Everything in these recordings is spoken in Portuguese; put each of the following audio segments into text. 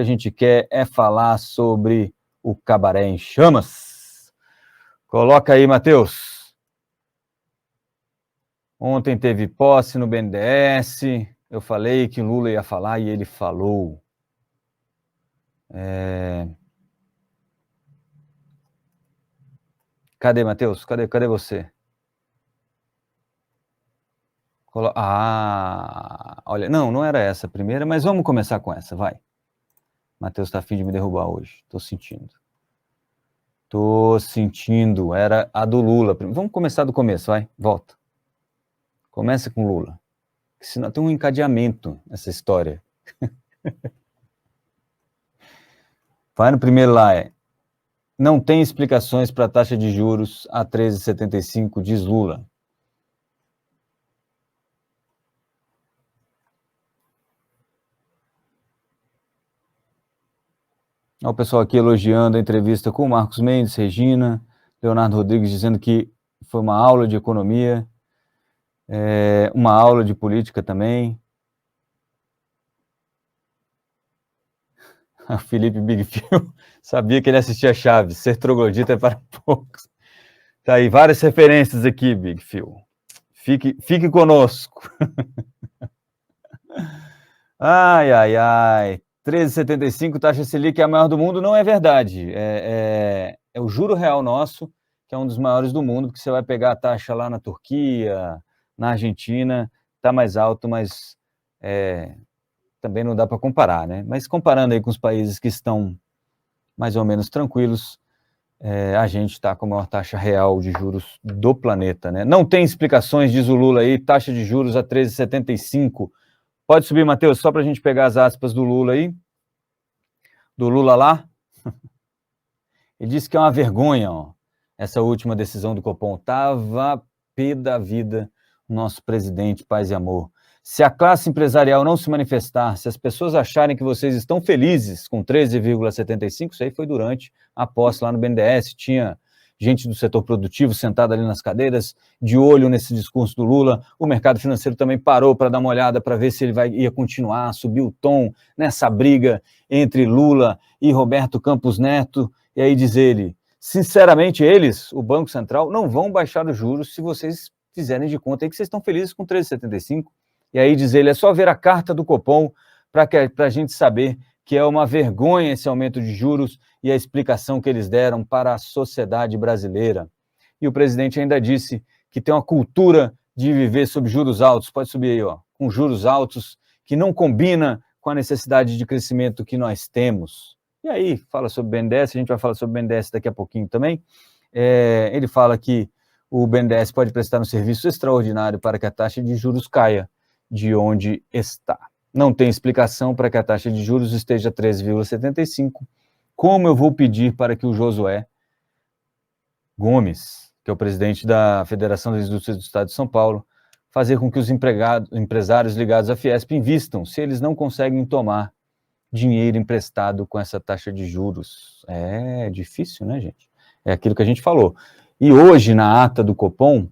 que a gente quer é falar sobre o Cabaré em Chamas. Coloca aí, Matheus. Ontem teve posse no BNDES, eu falei que Lula ia falar e ele falou. Cadê, Matheus? Cadê você? Olha, não era essa a primeira, mas vamos começar com essa, vai. Matheus tá a fim de me derrubar hoje, tô sentindo, era a do Lula. Vamos começar do começo, vai, volta. Começa com Lula, senão tem um encadeamento nessa história. Vai no primeiro lá, não tem explicações para a taxa de juros a 13,75, diz Lula. Olha o pessoal aqui elogiando a entrevista com o Marcos Mendes, Regina, Leonardo Rodrigues dizendo que foi uma aula de economia, uma aula de política também. A Felipe Big Phil sabia que ele assistia Chaves, ser troglodita é para poucos. Tá aí, várias referências aqui, Big Phil. Fique conosco. Ai. 13,75, taxa Selic é a maior do mundo, não é verdade. É o juro real nosso, que é um dos maiores do mundo, porque você vai pegar a taxa lá na Turquia, na Argentina, está mais alto, mas também não dá para comparar, né? Mas comparando aí com os países que estão mais ou menos tranquilos, a gente está com a maior taxa real de juros do planeta, né? Não tem explicações, diz o Lula aí, taxa de juros a 13,75. Pode subir, Matheus, só para a gente pegar as aspas do Lula aí. Do Lula lá. Ele disse que é uma vergonha, ó, essa última decisão do Copom. Tava pé da vida o nosso presidente, paz e amor. Se a classe empresarial não se manifestar, se as pessoas acharem que vocês estão felizes com 13,75, isso aí foi durante a posse lá no BNDES, tinha gente do setor produtivo sentada ali nas cadeiras, de olho nesse discurso do Lula. O mercado financeiro também parou para dar uma olhada para ver se ele ia continuar, subir o tom nessa briga entre Lula e Roberto Campos Neto. E aí diz ele, sinceramente, eles, o Banco Central, não vão baixar os juros se vocês fizerem de conta aí que vocês estão felizes com 13,75. E aí diz ele, é só ver a carta do Copom para a gente saber que é uma vergonha esse aumento de juros e a explicação que eles deram para a sociedade brasileira. E o presidente ainda disse que tem uma cultura de viver sob juros altos, pode subir aí, ó, com juros altos, que não combina com a necessidade de crescimento que nós temos. E aí, fala sobre o BNDES, a gente vai falar sobre o BNDES daqui a pouquinho também. Ele fala que o BNDES pode prestar um serviço extraordinário para que a taxa de juros caia de onde está. Não tem explicação para que a taxa de juros esteja 13,75. Como eu vou pedir para que o Josué Gomes, que é o presidente da Federação das Indústrias do Estado de São Paulo, fazer com que os empresários ligados à Fiesp invistam, se eles não conseguem tomar dinheiro emprestado com essa taxa de juros? É difícil, né, gente? É aquilo que a gente falou. E hoje, na ata do Copom,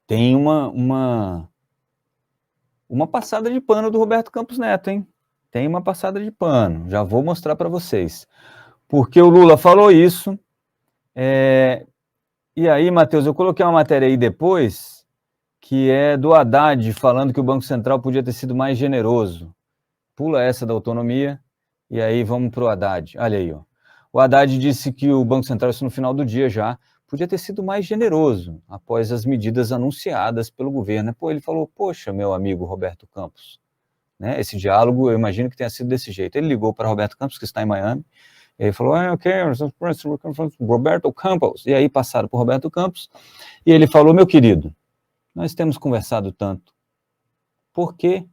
tem uma passada de pano do Roberto Campos Neto, hein? Tem uma passada de pano, já vou mostrar para vocês. Porque o Lula falou isso, e aí, Matheus, eu coloquei uma matéria aí depois, que é do Haddad, falando que o Banco Central podia ter sido mais generoso. Pula essa da autonomia, e aí vamos para o Haddad. Olha aí, ó. O Haddad disse que o Banco Central, isso no final do dia já, podia ter sido mais generoso após as medidas anunciadas pelo governo. Pô, ele falou, poxa, meu amigo Roberto Campos, né? Esse diálogo, eu imagino que tenha sido desse jeito. Ele ligou para Roberto Campos, que está em Miami, e ele falou, ok, Roberto Campos. E aí passaram por Roberto Campos, e ele falou, meu querido, nós temos conversado tanto, por que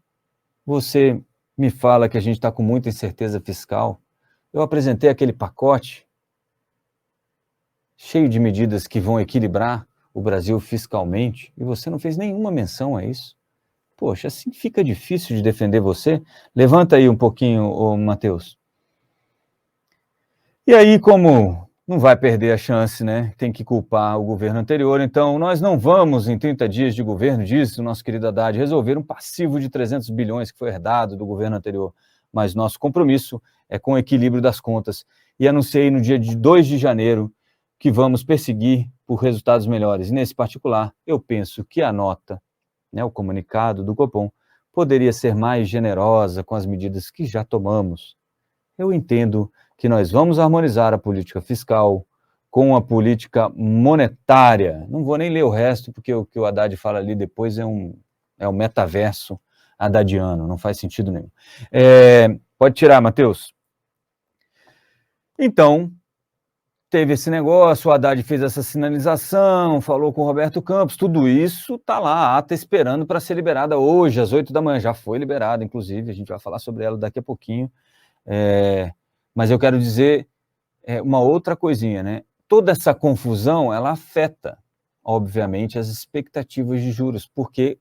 você me fala que a gente está com muita incerteza fiscal? Eu apresentei aquele pacote cheio de medidas que vão equilibrar o Brasil fiscalmente, e você não fez nenhuma menção a isso. Poxa, assim fica difícil de defender você. Levanta aí um pouquinho, ô Matheus. E aí, como não vai perder a chance, né? Tem que culpar o governo anterior, então nós não vamos, em 30 dias de governo, disse o nosso querido Haddad, resolver um passivo de 300 bilhões que foi herdado do governo anterior. mas nosso compromisso é com o equilíbrio das contas. E anunciei no dia de 2 de janeiro que vamos perseguir por resultados melhores. E nesse particular, eu penso que a nota, né, o comunicado do Copom, poderia ser mais generosa com as medidas que já tomamos. Eu entendo que nós vamos harmonizar a política fiscal com a política monetária. Não vou nem ler o resto, porque o que o Haddad fala ali depois é um metaverso haddadiano, não faz sentido nenhum. Pode tirar, Matheus. Então, teve esse negócio, o Haddad fez essa sinalização, falou com o Roberto Campos, tudo isso está lá, a ata esperando para ser liberada hoje, às 8 da manhã, já foi liberada, inclusive, a gente vai falar sobre ela daqui a pouquinho, mas eu quero dizer uma outra coisinha, né? Toda essa confusão, ela afeta, obviamente, as expectativas de juros. Por quê,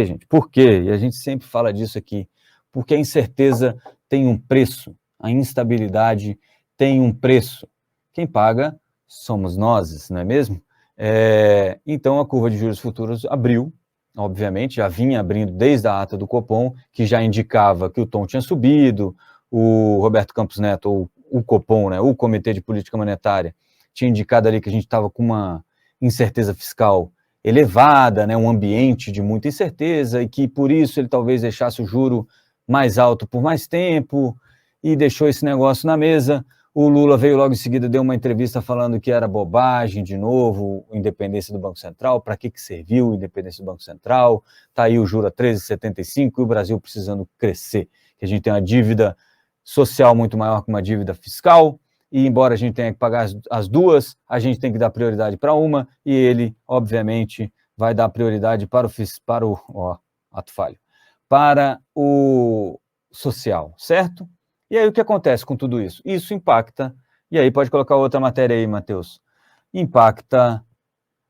gente? Por quê? E a gente sempre fala disso aqui. Porque a incerteza tem um preço, a instabilidade tem um preço. Quem paga somos nós, não é mesmo? Então, a curva de juros futuros abriu, obviamente, já vinha abrindo desde a ata do Copom, que já indicava que o tom tinha subido, o Roberto Campos Neto, ou o Copom, né, o Comitê de Política Monetária, tinha indicado ali que a gente estava com uma incerteza fiscal elevada, né, um ambiente de muita incerteza, e que por isso ele talvez deixasse o juro mais alto por mais tempo, e deixou esse negócio na mesa. O Lula veio logo em seguida, deu uma entrevista falando que era bobagem, de novo, a independência do Banco Central, para que serviu a independência do Banco Central, está aí o juro a 13,75 e o Brasil precisando crescer, que a gente tem uma dívida social muito maior que uma dívida fiscal, e embora a gente tenha que pagar as duas, a gente tem que dar prioridade para uma, e ele, obviamente, vai dar prioridade para o social, certo? E aí o que acontece com tudo isso? Isso impacta, e aí pode colocar outra matéria aí, Matheus, impacta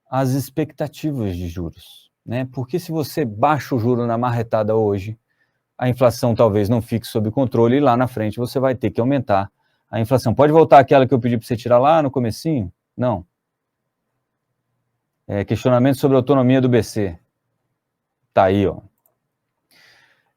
as expectativas de juros, né? Porque se você baixa o juro na marretada hoje, a inflação talvez não fique sob controle e lá na frente você vai ter que aumentar a inflação. Pode voltar aquela que eu pedi para você tirar lá no comecinho? Não. Questionamento sobre a autonomia do BC. Tá aí, ó.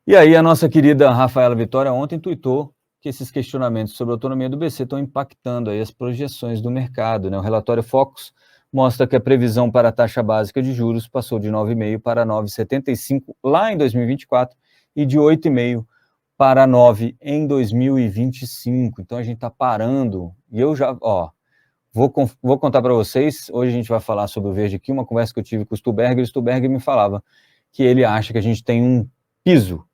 E aí a nossa querida Rafaela Vitória ontem tuitou que esses questionamentos sobre a autonomia do BC estão impactando aí as projeções do mercado, né? O relatório Focus mostra que a previsão para a taxa básica de juros passou de 9,5 para 9,75 lá em 2024 e de 8,5 para 9 em 2025. Então a gente está parando, e eu já, vou contar para vocês, hoje a gente vai falar sobre o verde aqui, uma conversa que eu tive com o Stuberger me falava que ele acha que a gente tem um piso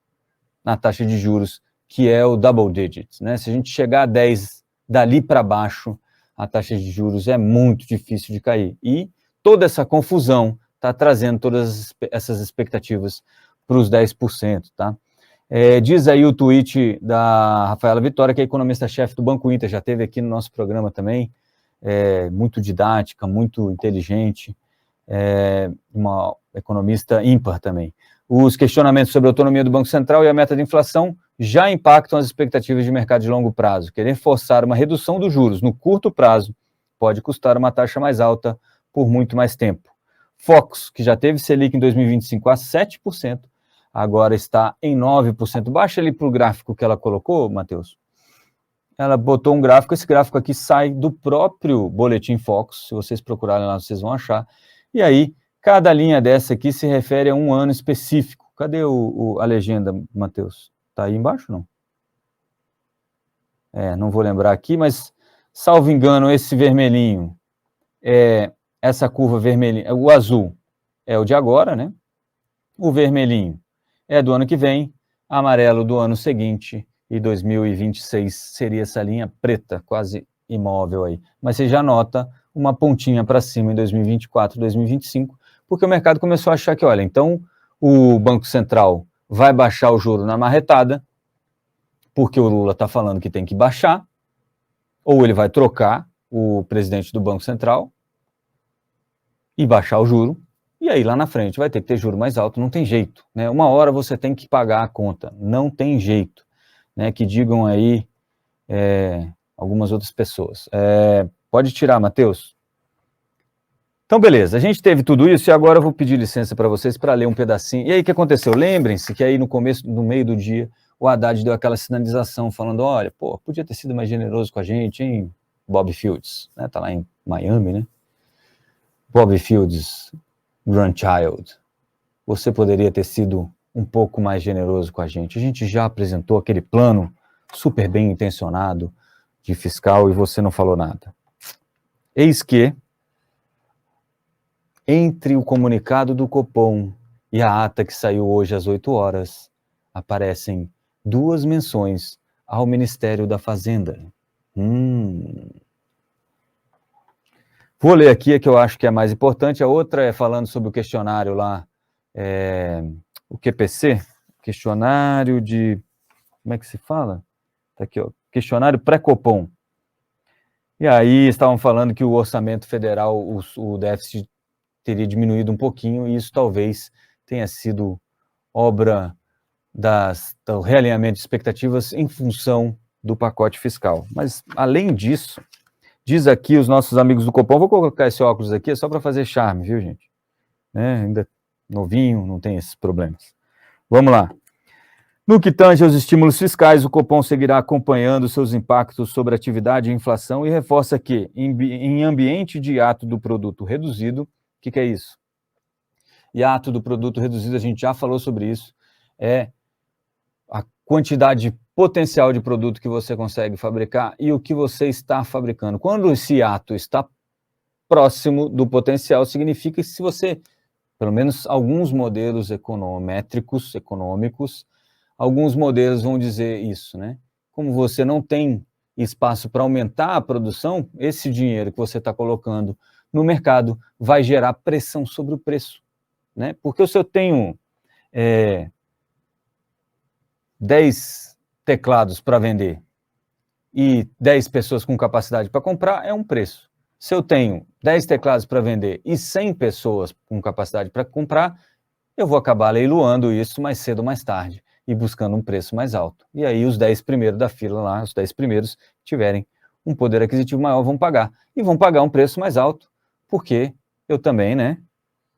na taxa de juros, que é o double digits, né? Se a gente chegar a 10 dali para baixo, a taxa de juros é muito difícil de cair. E toda essa confusão está trazendo todas essas expectativas para os 10%, tá? Diz aí o tweet da Rafaela Vitória, que é economista-chefe do Banco Inter, já esteve aqui no nosso programa também, muito didática, muito inteligente, uma economista ímpar também. Os questionamentos sobre a autonomia do Banco Central e a meta de inflação já impactam as expectativas de mercado de longo prazo. Querer forçar uma redução dos juros no curto prazo pode custar uma taxa mais alta por muito mais tempo. Focus, que já teve Selic em 2025 a 7%, agora está em 9%. Baixa ali para o gráfico que ela colocou, Matheus. Ela botou um gráfico, esse gráfico aqui sai do próprio Boletim Focus, se vocês procurarem lá, vocês vão achar. E aí, cada linha dessa aqui se refere a um ano específico. Cadê a legenda, Matheus? Está aí embaixo, não? Não vou lembrar aqui, mas, salvo engano, esse vermelhinho, essa curva vermelhinha, o azul é o de agora, né? O vermelhinho é do ano que vem, amarelo do ano seguinte, e 2026 seria essa linha preta, quase imóvel aí. Mas você já nota uma pontinha para cima em 2024, 2025, porque o mercado começou a achar que, olha, então o Banco Central vai baixar o juro na marretada, porque o Lula está falando que tem que baixar, ou ele vai trocar o presidente do Banco Central e baixar o juro, e aí lá na frente vai ter que ter juro mais alto, não tem jeito, né? Uma hora você tem que pagar a conta, não tem jeito, né? Que digam aí algumas outras pessoas. Pode tirar, Matheus. Então, beleza, a gente teve tudo isso e agora eu vou pedir licença para vocês para ler um pedacinho. E aí, o que aconteceu? Lembrem-se que aí no meio do dia, o Haddad deu aquela sinalização falando, olha, pô, podia ter sido mais generoso com a gente, hein, Bob Fields, né? Tá lá em Miami, né? Bob Fields, grandchild, você poderia ter sido um pouco mais generoso com a gente já apresentou aquele plano super bem intencionado de fiscal e você não falou nada. Eis que, entre o comunicado do Copom e a ata que saiu hoje às 8 horas, aparecem 2 menções ao Ministério da Fazenda. Vou ler aqui a que eu acho que é mais importante, a outra é falando sobre o questionário lá, o QPC, questionário de... Como é que se fala? Tá aqui, ó, questionário pré-Copom. E aí estavam falando que o orçamento federal, o déficit teria diminuído um pouquinho, e isso talvez tenha sido obra do realinhamento de expectativas em função do pacote fiscal. Mas, além disso, diz aqui os nossos amigos do Copom, vou colocar esse óculos aqui, é só para fazer charme, viu, gente? Ainda novinho, não tem esses problemas. Vamos lá. No que tange aos estímulos fiscais, o Copom seguirá acompanhando seus impactos sobre atividade e inflação e reforça que, em ambiente de hiato do produto reduzido, o que é isso? Hiato do produto reduzido, a gente já falou sobre isso, é a quantidade potencial de produto que você consegue fabricar e o que você está fabricando. Quando esse hiato está próximo do potencial, significa que se você, pelo menos alguns modelos econômicos, alguns modelos vão dizer isso, né? Como você não tem espaço para aumentar a produção, esse dinheiro que você está colocando no mercado vai gerar pressão sobre o preço, né? Porque se eu tenho 10 teclados para vender e 10 pessoas com capacidade para comprar, é um preço. Se eu tenho 10 teclados para vender e 100 pessoas com capacidade para comprar, eu vou acabar leiloando isso mais cedo ou mais tarde e buscando um preço mais alto. E aí os 10 primeiros da fila lá, os 10 primeiros tiverem um poder aquisitivo maior, vão pagar. E vão pagar um preço mais alto, porque eu também, né,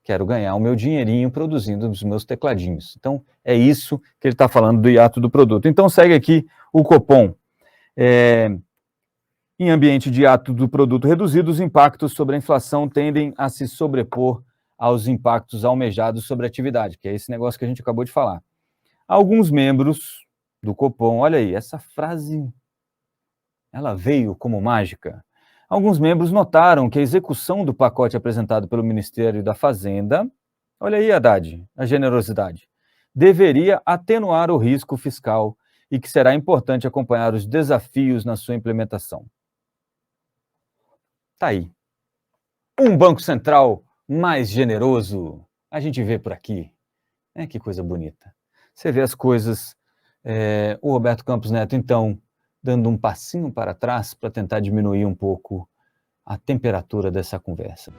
quero ganhar o meu dinheirinho produzindo os meus tecladinhos. Então, é isso que ele está falando do hiato do produto. Então, segue aqui o Copom. Em ambiente de hiato do produto reduzido, os impactos sobre a inflação tendem a se sobrepor aos impactos almejados sobre a atividade, que é esse negócio que a gente acabou de falar. Alguns membros do Copom, olha aí, essa frase, ela veio como mágica. Alguns membros notaram que a execução do pacote apresentado pelo Ministério da Fazenda, olha aí, Haddad, a generosidade, deveria atenuar o risco fiscal e que será importante acompanhar os desafios na sua implementação. Tá aí. Um Banco Central mais generoso, a gente vê por aqui. Que coisa bonita. Você vê as coisas, o Roberto Campos Neto, então, dando um passinho para trás para tentar diminuir um pouco a temperatura dessa conversa.